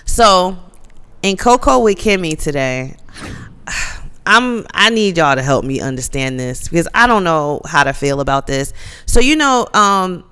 So, in Cocoa with Kymmy today, I need y'all to help me understand this because I don't know how to feel about this. So, the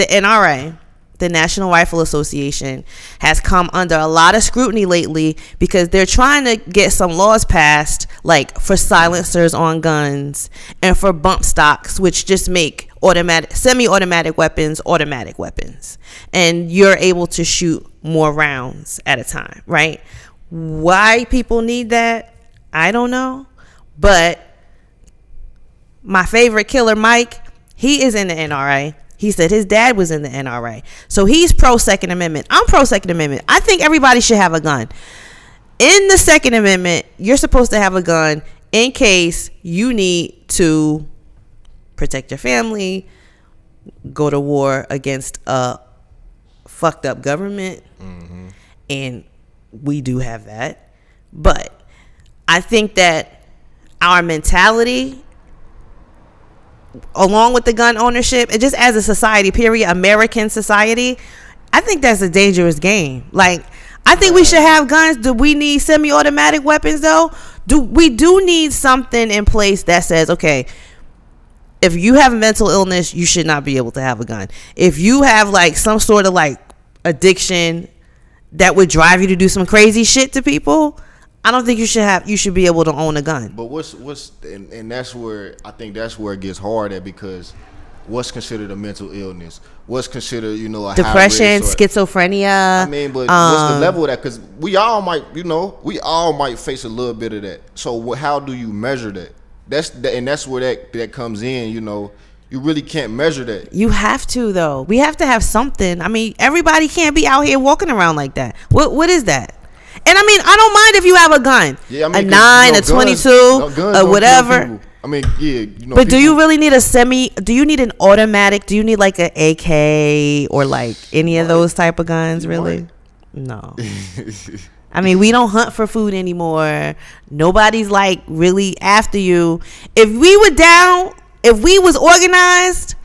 NRA, the National Rifle Association, has come under a lot of scrutiny lately because they're trying to get some laws passed, like for silencers on guns and for bump stocks, which just make semi-automatic weapons automatic weapons, and you're able to shoot more rounds at a time, right? Why people need that, I don't know, but my favorite killer, Mike, he is in the NRA. He said his dad was in the NRA. So he's pro Second Amendment. I'm pro Second Amendment. I think everybody should have a gun. In the Second Amendment, you're supposed to have a gun in case you need to protect your family, go to war against a fucked up government. Mm-hmm. And we do have that. But I think that our mentality, along with the gun ownership, and just as a society, period, American society, I think that's a dangerous game. Like, I think we should have guns. Do we need semi-automatic weapons though? We do need something in place that says, okay, if you have mental illness, you should not be able to have a gun. If you have like some sort of like addiction that would drive you to do some crazy shit to people, I don't think you should be able to own a gun. But and that's where I think that's where it gets hard at, because what's considered a mental illness? What's considered, a depression, schizophrenia? I mean, but what's the level of that? Because we all might face a little bit of that. So how do you measure that? That's where that comes in. You really can't measure that. You have to though. We have to have something. I mean, everybody can't be out here walking around like that. What is that? And I mean, I don't mind if you have a gun, a 9, a 22, or whatever. I mean, yeah, But do you really need do you need an automatic? Do you need like an AK or like any of those type of guns? Really? No. I mean, we don't hunt for food anymore. Nobody's like really after you. If we was organized,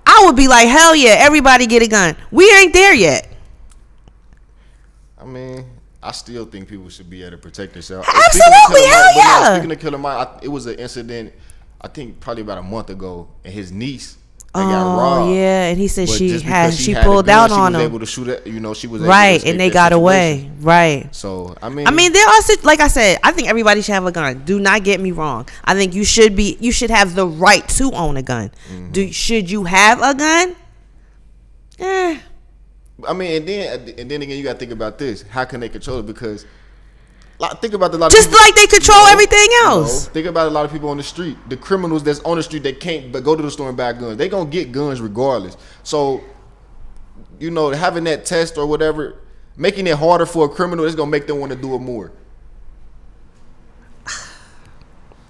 I would be like, hell yeah, everybody get a gun. We ain't there yet. I mean, I still think people should be able to protect themselves. Absolutely, hell yeah. Speaking of Killer Mike, it was an incident, I think probably about a month ago, and his niece got robbed. Oh yeah, and he said she pulled out on him. She was able to shoot it. She was right, and they got away. Right. So I mean, there are, like I said, I think everybody should have a gun. Do not get me wrong. I think you should have the right to own a gun. Mm-hmm. Should you have a gun? I mean, and then again, you got to think about this. How can they control it? Because think about a lot of just people, like they control everything else. Think about a lot of people on the street. The criminals that's on the street that can't but go to the store and buy guns. They gonna get guns regardless. So, having that test or whatever, making it harder for a criminal is gonna make them want to do it more.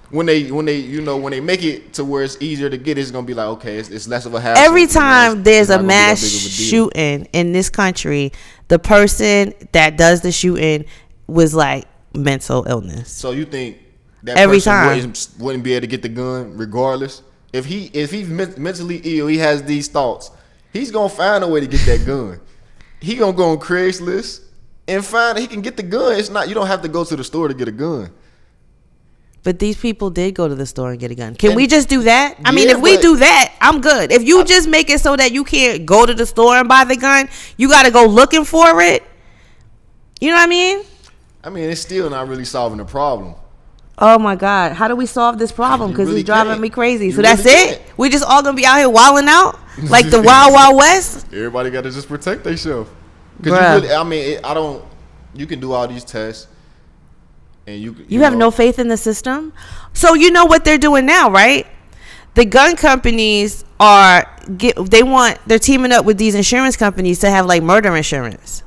When they make it to where it's easier to get, it's gonna be like, okay, it's less of a hassle. Every time there's a mass shooting in this country, the person that does the shooting was like mental illness. So you think that every person time wouldn't be able to get the gun regardless? If he's mentally ill, he has these thoughts, he's gonna find a way to get that gun. He gonna go on Craigslist and find he can get the gun. It's not, you don't have to go to the store to get a gun. But these people did go to the store and get a gun. Can we just do that? I mean, if we do that, I'm good. If you just make it so that you can't go to the store and buy the gun, you got to go looking for it. You know what I mean? I mean, it's still not really solving the problem. Oh my God. How do we solve this problem? Because really it's driving can't. me crazy. You So really that's can't. it? We just all going to be out here wilding out? Like the Wild Wild West? Everybody got to just protect themselves. Because you can do all these tests. And you have no faith in the system. So you know what they're doing now, right? The gun companies they're teaming up with these insurance companies to have like murder insurance.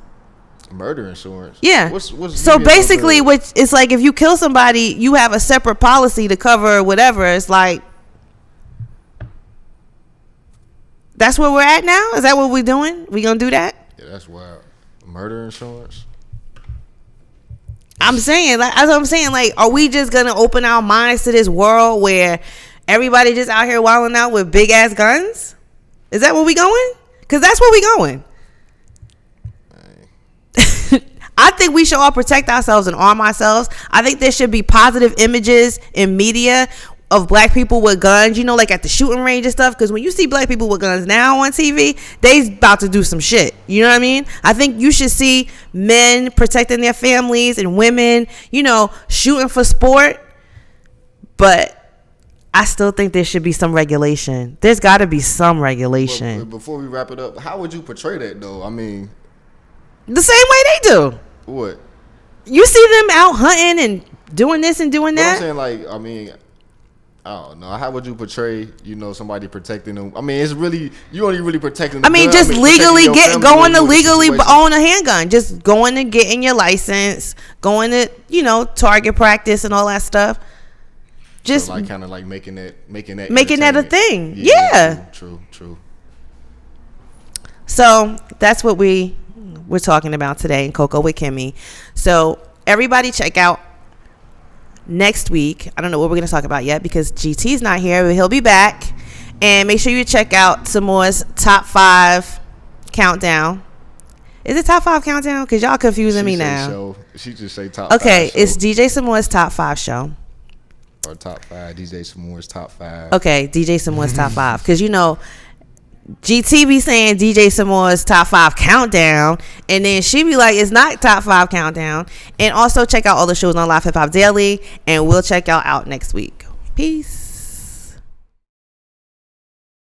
Murder insurance? Yeah. What's so basically, it's like if you kill somebody, you have a separate policy to cover whatever. It's like, that's where we're at now? Is that what we're doing? We gonna do that? Yeah, that's wild. Murder insurance? I'm saying, that's what I'm saying. Like, are we just gonna open our minds to this world where everybody just out here wilding out with big ass guns? Is that where we going? Because that's where we going. I think we should all protect ourselves and arm ourselves. I think there should be positive images in media of black people with guns, you know, like at the shooting range and stuff. Because when you see black people with guns now on TV, they about to do some shit. You know what I mean? I think you should see men protecting their families and women, you know, shooting for sport. But I still think there should be some regulation. There's got to be some regulation. But before we wrap it up, how would you portray that, though? I mean, the same way they do. What? You see them out hunting and doing this and doing that? I'm saying, like, I mean, I don't know. How would you portray, you know, somebody protecting them? I mean, it's really, you only really protecting them. I mean, just legally going to legally own a handgun. Just going and getting your license, going to, you know, target practice and all that stuff. Just so like kind of like making that a thing. Yeah. True. So that's what we're talking about today in Cocoa with Kymmy. So everybody check out next week. I don't know what we're going to talk about yet because GT's not here, but he'll be back. And make sure you check out Samoa's top 5 countdown. Is it top 5 countdown? Because y'all confusing me now. Show. She just say top 5. Okay, it's DJ Samoa's top 5 show. Or top 5, DJ Samoa's top 5. Okay, DJ Samoa's top 5. Because, you know, GT be saying DJ Samoa's top 5 countdown. And then she be like, it's not top 5 countdown. And also check out all the shows on Live Hip Hop Daily. And we'll check y'all out next week. Peace.